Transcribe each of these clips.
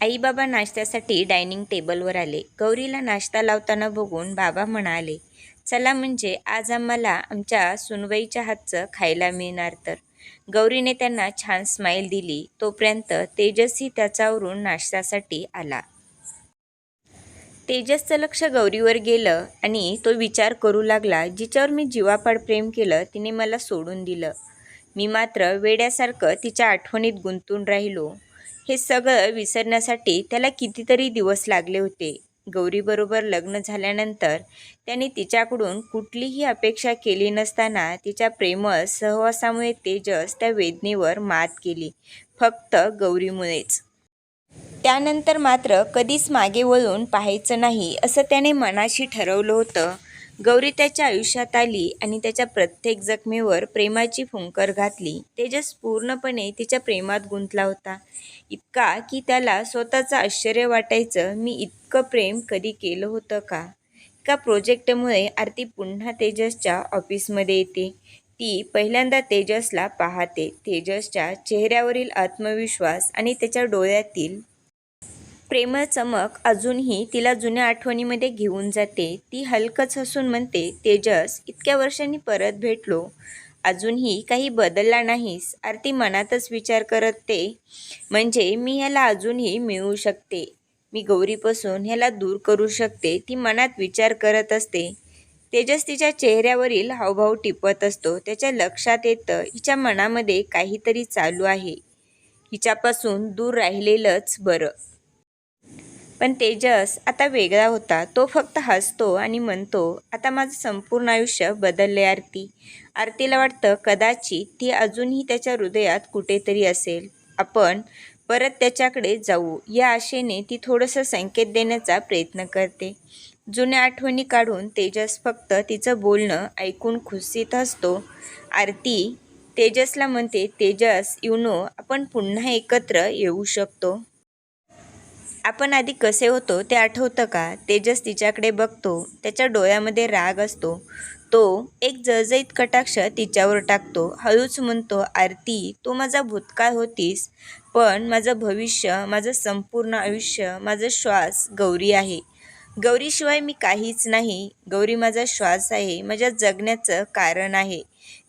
आई बाबा नाश्त्यासाठी डायनिंग टेबलवर आले. गौरीला नाश्ता लावताना बघून बाबा म्हणाले, चला म्हणजे आज आम्हाला आमच्या सुनबाईच्या हातचं खायला मिळणार तर. गौरीने त्यांना छान स्माईल दिली. तोपर्यंत तेजसही त्याच्यावरून नाश्त्यासाठी आला. तेजसचं लक्ष गौरीवर गेलं आणि तो विचार करू लागला, जिच्यावर मी जीवापाड प्रेम केलं तिने मला सोडून दिलं. मी मात्र वेड्यासारखं तिच्या आठवणीत गुंतून राहिलो. हे सगळं विसरण्यासाठी त्याला कितीतरी दिवस लागले होते. गौरीबरोबर लग्न झाल्यानंतर त्याने तिच्याकडून कुठलीही अपेक्षा केली नसताना तिच्या प्रेमळ सहवासामुळे तेजस त्या वेदनेवर मात केली, फक्त गौरीमुळेच. त्यानंतर मात्र कधीच मागे वळून पाहायचं नाही असं त्याने मनाशी ठरवलं होतं. गौरी त्याच्या आयुष्यात आली आणि त्याच्या प्रत्येक जखमेवर प्रेमाची फुंकर घातली. तेजस पूर्णपणे तिच्या प्रेमात गुंतला होता, इतका की त्याला स्वतःचं आश्चर्य वाटायचं, मी इतकं प्रेम कधी केलं होतं का. एका प्रोजेक्टमुळे आरती पुन्हा तेजसच्या ऑफिसमध्ये येते. ती पहिल्यांदा तेजसला पाहते. तेजसच्या चेहऱ्यावरील आत्मविश्वास आणि त्याच्या डोळ्यातील प्रेमळ चमक अजूनही तिला जुन्या आठवणीमध्ये घेऊन जाते. ती हलकंच हसून म्हणते, तेजस, इतक्या वर्षांनी परत भेटलो, अजूनही काही बदलला नाहीस. आरती मनातच विचार करते, म्हणजे मी ह्याला अजूनही मिळवू शकते, मी गौरीपासून ह्याला दूर करू शकते. ती मनात विचार करत असते. तेजस तिच्या चेहऱ्यावरील हावभाव टिपत असतो. त्याच्या लक्षात येतं, हिच्या मनामध्ये काहीतरी चालू आहे, हिच्यापासून दूर राहिलेलंच बरं. पण तेजस आता वेगळा होता. तो फक्त हसतो आणि म्हणतो, आता माझं संपूर्ण आयुष्य बदलले आरती. आरतीला वाटतं कदाचित ती अजूनही त्याच्या हृदयात कुठेतरी असेल. आपण परत त्याच्याकडे जाऊ या आशेने ती थोडंसं संकेत देण्याचा प्रयत्न करते. जुन्या आठवणी काढून तेजस फक्त तिचं बोलणं ऐकून खुशीत हसतो. आरती तेजसला म्हणते, तेजस, आपण पुन्हा एकत्र येऊ शकतो. आपण आधी कसे होतो ते आठवतं का. तेजस तिच्याकडे बघतो. त्याच्या डोळ्यामध्ये राग असतो. तो एक जळजळीत कटाक्ष तिच्यावर टाकतो. हळूच म्हणतो, आरती, तू माझा भूतकाळ होतीस, पण माझं भविष्य, माझं संपूर्ण आयुष्य, माझा श्वास गौरी आहे. गौरीशिवाय मी काहीच नाही. गौरी माझा श्वास आहे, माझ्या जगण्याचं कारण आहे.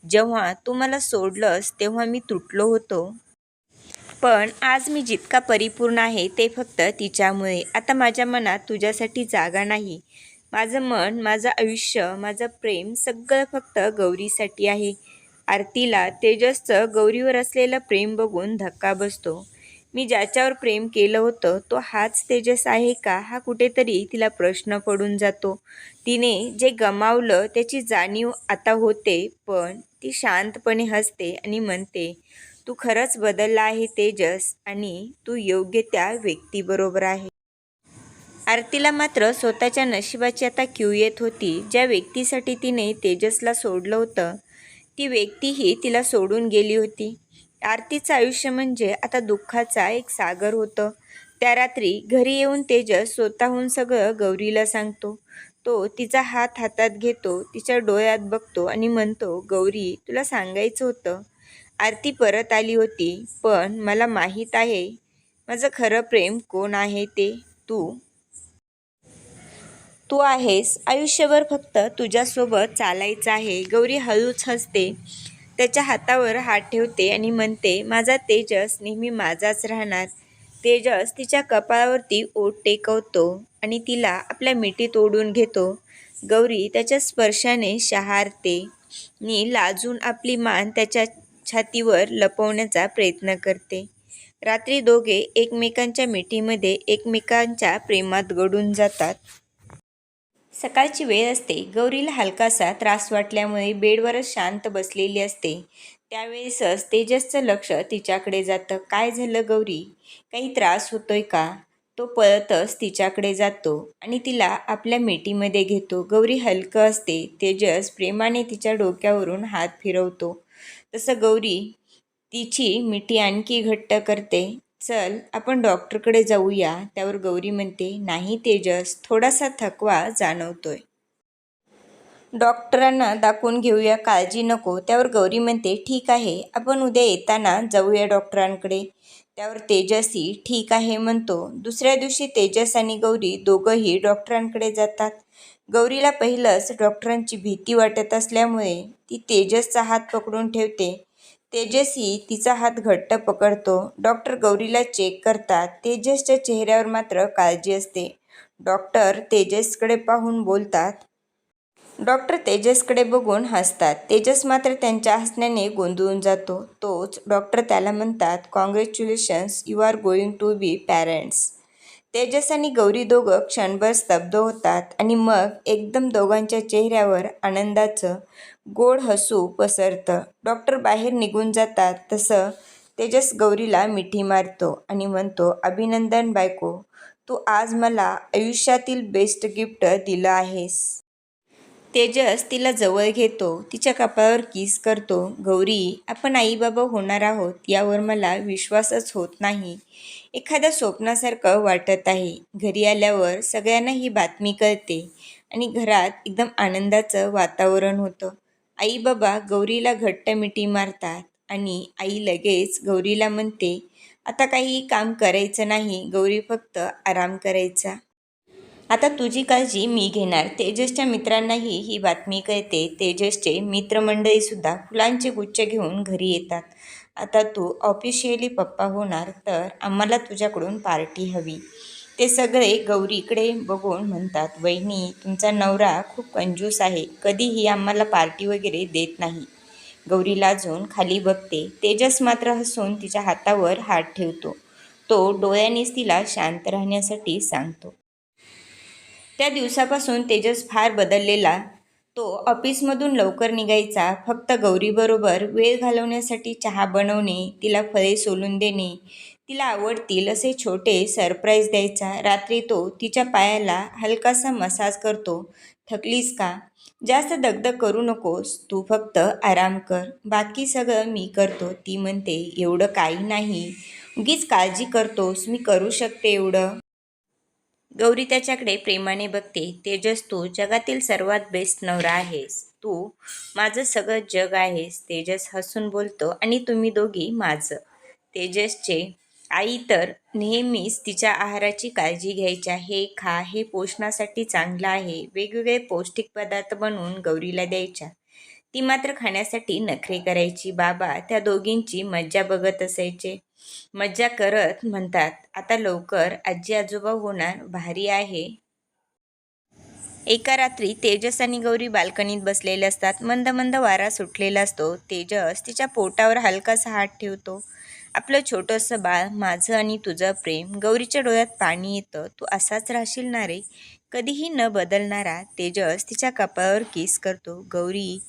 जेव्हा तू मला सोडलंस तेव्हा मी तुटलो होतो, पण आज मी जितका परिपूर्ण आहे ते फक्त तिच्यामुळे. आता माझ्या मनात तुझ्यासाठी जागा नाही. माझं मन, माझं आयुष्य, माझं प्रेम सगळं फक्त गौरीसाठी आहे. आरतीला तेजसचं गौरीवर असलेलं प्रेम बघून धक्का बसतो. मी ज्याच्यावर प्रेम केलं होतं तो हाच तेजस आहे का, हा कुठेतरी तिला प्रश्न पडून जातो. तिने जे गमावलं त्याची जाणीव आता होते, पण ती शांतपणे हसते आणि म्हणते, तू खरंच बदलला आहे तेजस, आणि तू योग्य त्या व्यक्तीबरोबर आहे. आरतीला मात्र स्वतःच्या नशिबाची आता क्यू येत होती. ज्या व्यक्तीसाठी तिने तेजसला सोडलं होतं, ती व्यक्तीही तिला सोडून गेली होती. आरतीचं आयुष्य म्हणजे आता दुःखाचा एक सागर होतं. त्या रात्री घरी येऊन तेजस स्वतःहून सगळं गौरीला सांगतो. तो तिचा हात हातात घेतो, तिच्या डोळ्यात बघतो आणि म्हणतो, गौरी, तुला सांगायचं होतं. आरती परत आली होती, पण मला माहीत आहे माझं खरं प्रेम कोण आहे ते. तू आहेस. आयुष्यभर फक्त तुझ्यासोबत चालायचं आहे. गौरी हळूच हसते, त्याच्या हातावर हात ठेवते आणि म्हणते, माझा तेजस नेहमी माझाच राहणार. तेजस तिच्या कपाळावरती ओठ टेकवतो आणि तिला आपल्या मिठीत ओढून घेतो. गौरी त्याच्या स्पर्शाने शहारते आणि लाजून आपली मान त्याच्या छातीवर लपवण्याचा प्रयत्न करते. रात्री दोघे एकमेकांच्या मिठीमध्ये एकमेकांच्या प्रेमात गढून जातात. सकाळची वेळ असते. गौरीला हलकासा त्रास वाटल्यामुळे बेडवरच शांत बसलेली असते. त्यावेळेसच तेजसचं लक्ष तिच्याकडे जातं. काय झालं गौरी, काही त्रास होतोय का. तो पळतच तिच्याकडे जातो आणि तिला आपल्या मिठीमध्ये घेतो. गौरी हलकं असते. तेजस प्रेमाने तिच्या डोक्यावरून हात फिरवतो. तसं गौरी तिची मिठी आणखी घट्ट करते. चल, आपण डॉक्टरकडे जाऊया. त्यावर गौरी म्हणते, नाही तेजस, थोडासा थकवा जाणवतोय, डॉक्टरांना दाखवून घेऊया, काळजी नको. त्यावर गौरी म्हणते, ठीक आहे, आपण उद्या येताना जाऊया डॉक्टरांकडे. त्यावर तेजसही ठीक आहे म्हणतो. दुसऱ्या दिवशी तेजस आणि गौरी दोघंही डॉक्टरांकडे जातात. गौरीला पहिलंच डॉक्टरांची भीती वाटत असल्यामुळे ती तेजसचा हात पकडून ठेवते. तेजसही तिचा हात घट्ट पकडतो. डॉक्टर गौरीला चेक करतात. तेजसच्या चेहऱ्यावर मात्र काळजी असते. डॉक्टर तेजसकडे पाहून बोलतात. डॉक्टर तेजसकडे बघून हसतात. तेजस मात्र त्यांच्या हसण्याने गोंधळून जातो. तोच डॉक्टर त्याला म्हणतात, congratulations, you are going to be parents. Tejas आणि गौरी दोघं क्षणभर स्तब्ध होतात आणि मग एकदम दोघांच्या चेहऱ्यावर आनंदाचं गोड हसू पसरतं. डॉक्टर बाहेर निघून जातात तसं तेजस गौरीला मिठी मारतो आणि म्हणतो, अभिनंदन बायको, तू आज मला आयुष्यातील बेस्ट गिफ्ट दिलं आहेस. तेजस तिला जवळ घेतो. तिच्या कपाळावर किस करतो. गौरी, आपण आई बाबा होणार आहोत यावर मला विश्वासच होत नाही. एखाद्या स्वप्नासारखं वाटत आहे. घरी आल्यावर सगळ्यांना ही बातमी कळते आणि घरात एकदम आनंदाचं वातावरण होतं. आई बाबा गौरीला घट्ट मिठी मारतात आणि आई लगेच गौरीला म्हणते, आता काही काम करायचं नाही गौरी, फक्त आराम करायचा. आता तुझी काळजी मी घेणार. तेजसच्या मित्रांनाही ही बातमी कळते. तेजसचे मित्रमंडळीसुद्धा फुलांचे गुच्छ घेऊन घरी येतात. आता तू ऑफिशियली पप्पा होणार तर आम्हाला तुझ्याकडून पार्टी हवी. ते सगळे गौरीकडे बघून म्हणतात, वहिनी, तुमचा नवरा खूप कंजूस आहे. कधीही आम्हाला पार्टी वगैरे देत नाही. गौरी लाजून खाली बघते. तेजस मात्र हसून तिच्या हातावर हात ठेवतो. तो डोळ्यांनीच तिला शांत राहण्यासाठी सांगतो. त्या दिवसापासून तेजस फार बदललेला. तो ऑफिसमधून लवकर निघायचा. फक्त गौरीबरोबर वेळ घालवण्यासाठी चहा बनवणे, तिला फळे सोलून देणे, तिला आवडतील असे छोटे सरप्राईज द्यायचा. रात्री तो तिच्या पायाला हलकासा मसाज करतो. थकलीस का? जास्त दगदग करू नकोस, तू फक्त आराम कर, बाकी सगळं मी करतो. ती म्हणते, एवढं काही नाही, उगीच काळजी करतोस, मी करू शकते एवढं. गौरी त्याच्याकडे प्रेमाने बघते. तेजस, तू जगातील सर्वात बेस्ट नवरा आहेस. तू माझं सगळं जग आहेस. तेजस हसून बोलतो. आणि तुम्ही दोघी माझं. तेजसचे आई तर नेहमीच तिच्या आहाराची काळजी घ्यायच्या. हे खा, हे पोषणासाठी चांगलं आहे. वेगवेगळे पौष्टिक पदार्थ बनवून गौरीला द्यायच्या. ती मात्र खाण्यासाठी नखरे करायची. बाबा त्या दोघींची मज्जा बघत असायचे. मज्जा करत म्हणतात, आता लवकर आजी आजोबा होणार, भारी आहे. एका रात्री तेजस आणि गौरी बाल्कनीत बसलेले असतात. मंद मंद वारा सुटलेला असतो. तेजस तिच्या पोटावर हलकासा हात ठेवतो. आपलं छोटंसं बाळ, माझं आणि तुझं प्रेम. गौरीच्या डोळ्यात पाणी येतं. तू असाच राहशील ना रे, कधीही न बदलणारा. तेजस तिच्या कपाळावर किस करतो. गौरी,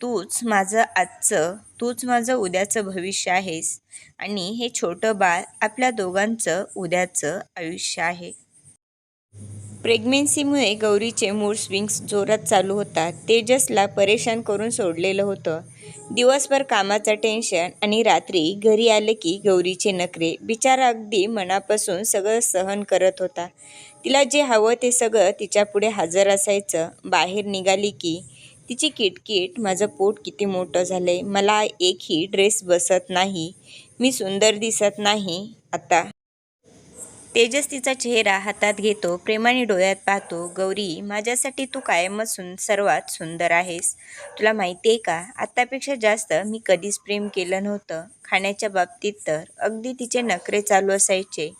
तूच माझं आजचं, तूच माझं उद्याचं भविष्य आहेस आणि हे छोटं बाळ आपल्या दोघांचं उद्याचं आयुष्य आहे. प्रेग्नेन्सीमुळे गौरीचे मूड स्विंग्स जोरात चालू होतात. तेजसला परेशान करून सोडलेलं होतं. दिवसभर कामाचं टेन्शन आणि रात्री घरी आले की गौरीचे नखरे. बिचारा अगदी मनापासून सगळं सहन करत होता. तिला जे हवं ते सगळं तिच्यापुढे हजर असायचं. बाहेर निघाली की तिची किटकिट, माझं पोट किती मोठं झालंय, मला एकही ड्रेस बसत नाही, मी सुंदर दिसत नाही. आता तेजस तिचा चेहरा हातात घेतो. प्रेमाने डोळ्यात पाहतो. गौरी, माझ्यासाठी तू कायमच सर्वात सुंदर आहेस. तुला माहिती आहे का, आत्तापेक्षा जास्त मी कधीच प्रेम केलं नव्हतं. खाण्याच्या बाबतीत तर अगदी तिचे नखरे चालू असायचे.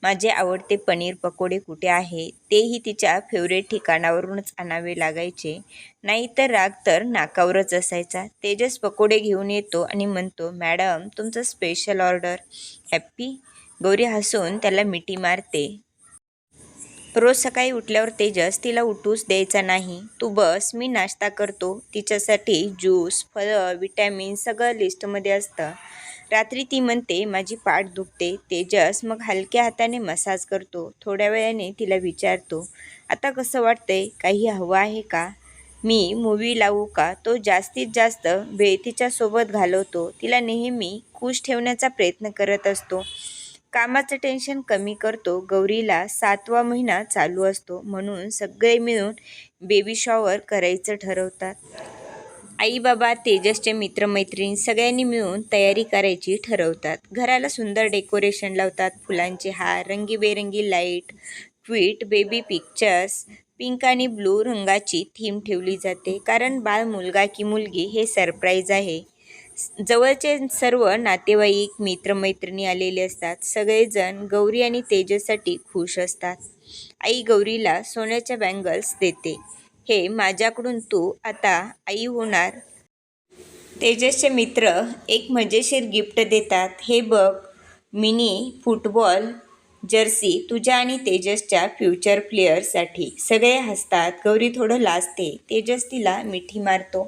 माझे आवडते पनीर पकोडे कुठे आहे, तेही तिच्या फेवरेट ठिकाणावरूनच आणावे लागायचे. नाहीतर राग तर नाकावरच असायचा. तेजस पकोडे घेऊन येतो आणि म्हणतो, मॅडम, तुमचं स्पेशल ऑर्डर. हॅप्पी? गौरी हसून त्याला मिठी मारते. रोज सकाळी उठल्यावर तेजस तिला उठूच द्यायचा नाही. तू बस, मी नाश्ता करतो. तिच्यासाठी ज्यूस, फळं, विटॅमिन सगळं लिस्टमध्ये असतं. रात्री ती म्हणते, माझी पाठ दुखते. तेजस मग हलक्या हाताने मसाज करतो. थोड्या वेळाने तिला विचारतो, आता कसं वाटतंय, काही हवं आहे का, मी मूवी लावू का. तो जास्तीत जास्त वेळ तिच्यासोबत घालवतो. तिला नेहमी खुश ठेवण्याचा प्रयत्न करत असतो. कामाचं टेन्शन कमी करतो. गौरीला 7वा महिना चालू असतो म्हणून सगळे मिळून बेबी शॉवर करायचं ठरवतात. आई बाबा तेजसचे मित्रमैत्रिणी सगळ्यांनी मिळून तयारी करायची ठरवतात. घराला सुंदर डेकोरेशन लावतात. फुलांचे हार, रंगीबेरंगी light, tweet, baby pictures, pink आणि ब्लू रंगाची थीम ठेवली जाते. कारण बाळ मुलगा की मुलगी हे सरप्राईज आहे. जवळचे सर्व नातेवाईक मित्रमैत्रिणी आलेले असतात. सगळेजण गौरी आणि तेजससाठी खुश असतात. आई गौरीला सोन्याच्या बँगल्स देते. हे माझ्याकडून तू आता आई होणार. तेजसचे मित्र एक मजेशीर गिफ्ट देतात. हे बघ, मिनी फुटबॉल जर्सी तुझ्या आणि तेजसच्या फ्युचर प्लेयरसाठी. सगळे हसतात. गौरी थोडं लाजते. तेजस तिला मिठी मारतो.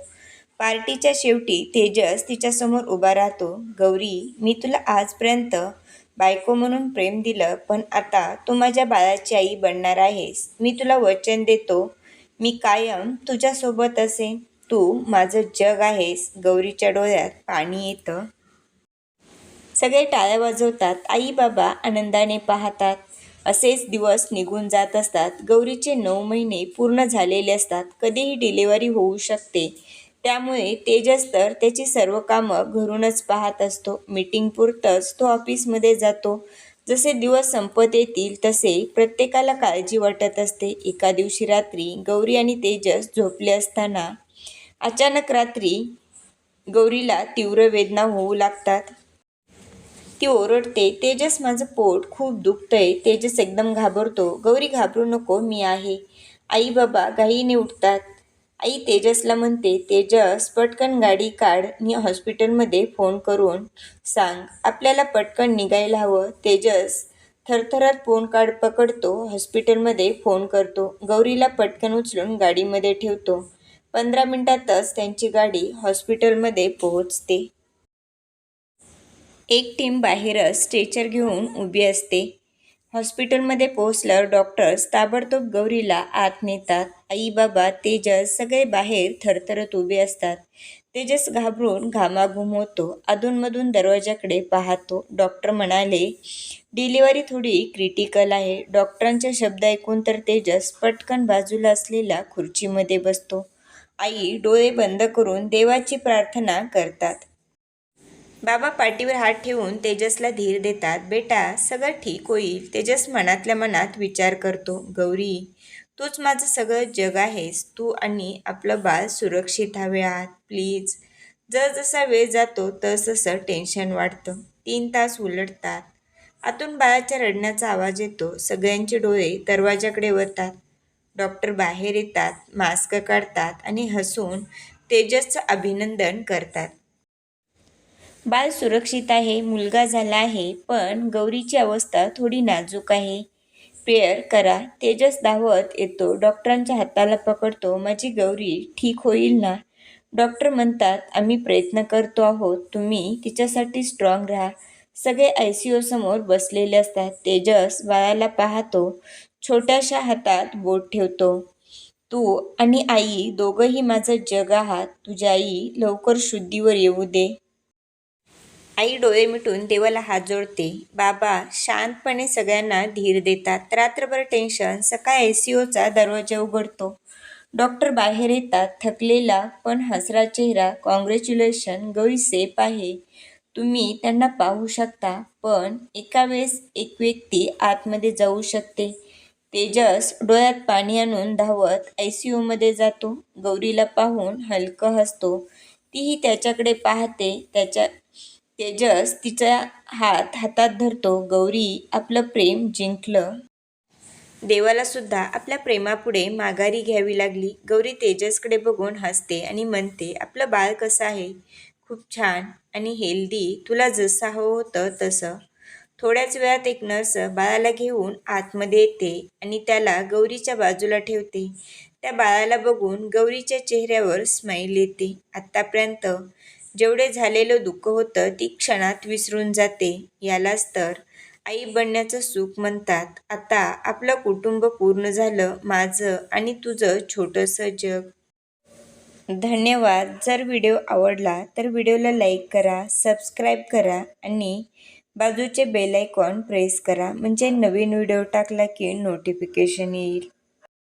पार्टीच्या शेवटी तेजस तिच्यासमोर उभा राहतो. गौरी, मी तुला आजपर्यंत बायको म्हणून प्रेम दिलं, पण आता तू माझ्या बाळाची आई बनणार आहेस. मी तुला वचन देतो, मी कायम तुझ्यासोबत असेन. तू माझं जग आहेस. गौरीच्या डोळ्यात पाणी येतं. सगळे टाळ्या वाजवतात. आई बाबा आनंदाने पाहतात. असेच दिवस निघून जात असतात. गौरीचे 9 महिने पूर्ण झालेले असतात. कधीही डिलिव्हरी होऊ शकते. त्यामुळे तेजस तर त्याची सर्व कामं घरूनच पाहत असतो. मीटिंगपुरतंच तो ऑफिसमध्ये जातो. जसे दिवस संपत येतील तसे प्रत्येकाला काळजी वाटत असते. एका दिवशी रात्री गौरी आणि तेजस झोपले असताना अचानक रात्री गौरीला तीव्र वेदना होऊ लागतात. ती ओरडते, तेजस माझं पोट खूप दुखतंय. तेजस एकदम घाबरतो. गौरी घाबरू नको, मी आहे. आई बाबा घाईने उठतात. आई तेजसला म्हणते, तेजस पटकन गाडी काढ आणि हॉस्पिटलमध्ये फोन करून सांग, आपल्याला पटकन निघायला हवं. तेजस थरथरत फोन पकडतो. हॉस्पिटलमध्ये फोन करतो. गौरीला पटकन उचलून गाडीमध्ये ठेवतो. 15 मिनिटातच त्यांची गाडी हॉस्पिटलमध्ये पोहोचते. एक टीम बाहेरच स्ट्रेचर घेऊन उभी असते. हॉस्पिटलमध्ये पोहोचल्यावर डॉक्टर्स ताबडतोब गौरीला आत नेतात. आई बाबा तेजस सगळे बाहेर थरथरत उभे असतात. तेजस घाबरून घामाघूम होतो. अधूनमधून दरवाजाकडे पाहतो. डॉक्टर म्हणाले, डिलिव्हरी थोडी क्रिटिकल आहे. डॉक्टरांचे शब्द ऐकून तर तेजस पटकन बाजूला असलेल्या खुर्चीमध्ये बसतो. आई डोळे बंद करून देवाची प्रार्थना करतात. बाबा पाठीवर हात ठेवून तेजसला धीर देतात. बेटा, सगळं ठीक होईल. तेजस मनातल्या मनात विचार करतो. गौरी, तूच माझं सगळं जग आहेस. तू आणि आपलं बाळ सुरक्षित हवे आहात. प्लीज. जसजसा वेळ जातो तसतसं टेन्शन वाढतं. 3 तास उलटतात. आतून बाळाच्या रडण्याचा आवाज येतो. सगळ्यांचे डोळे दरवाजाकडे वळतात. डॉक्टर बाहेर येतात, मास्क काढतात आणि हसून तेजसचं अभिनंदन करतात. बाळ सुरक्षित आहे. मुलगा झाला आहे. पण गौरीची अवस्था थोडी नाजूक आहे. प्रेयर करा. तेजस धावत येतो. डॉक्टरांच्या हाताला पकडतो. माझी गौरी ठीक होईल ना? डॉक्टर म्हणतात, आम्ही प्रयत्न करतो आहोत. तुम्ही तिच्यासाठी स्ट्रॉंग राहा. सगळे ICU समोर बसलेले असतात. तेजस बाळाला पाहतो. छोट्याशा हातात बोट ठेवतो. तू आणि आई दोघंही माझं जग आहात. तुझी आई लवकर शुद्धीवर येऊ दे. आई डोळे मिटून देवाला हात जोडते. बाबा शांतपणे सगळ्यांना धीर देतात. रात्रभर टेन्शन. सकाळी ICUचा दरवाजा उघडतो. डॉक्टर बाहेर येतात. थकलेला पण हसरा चेहरा. कॉंग्रॅच्युलेशन, गौरी सेफ आहे. तुम्ही त्यांना पाहू शकता. पण एका वेळेस एक व्यक्ती आतमध्ये जाऊ शकते. तेजस डोळ्यात पाणी आणून धावत ICUमध्ये जातो. गौरीला पाहून हलकं हसतो. तीही त्याच्याकडे पाहते. तेजस तिचा हात हातात धरतो. गौरी, आपलं प्रेम जिंकलं. देवाला सुद्धा आपल्या प्रेमापुढे माघारी घ्यावी लागली. गौरी तेजसकडे बघून हसते आणि म्हणते, आपलं बाळ कसं आहे? खूप छान आणि हेल्दी. तुला जसं हवं होतं तसं. थोड्याच वेळात एक नर्स बाळाला घेऊन आतमध्ये येते आणि त्याला गौरीच्या बाजूला ठेवते. त्या बाळाला बघून गौरीच्या चेहऱ्यावर स्माईल येते. आत्तापर्यंत जेवढे झालेलं दुःख होतं ती क्षणात विसरून जाते. यालाच तर आई बनण्याचं सुख म्हणतात. आता आपलं कुटुंब पूर्ण झालं. माझं आणि तुझं छोटंसं जग. धन्यवाद. जर व्हिडिओ आवडला तर व्हिडिओला लाईक करा, सबस्क्राईब करा आणि बाजूचे बेल आयकॉन प्रेस करा. म्हणजे नवीन व्हिडिओ टाकला की नोटिफिकेशन येईल.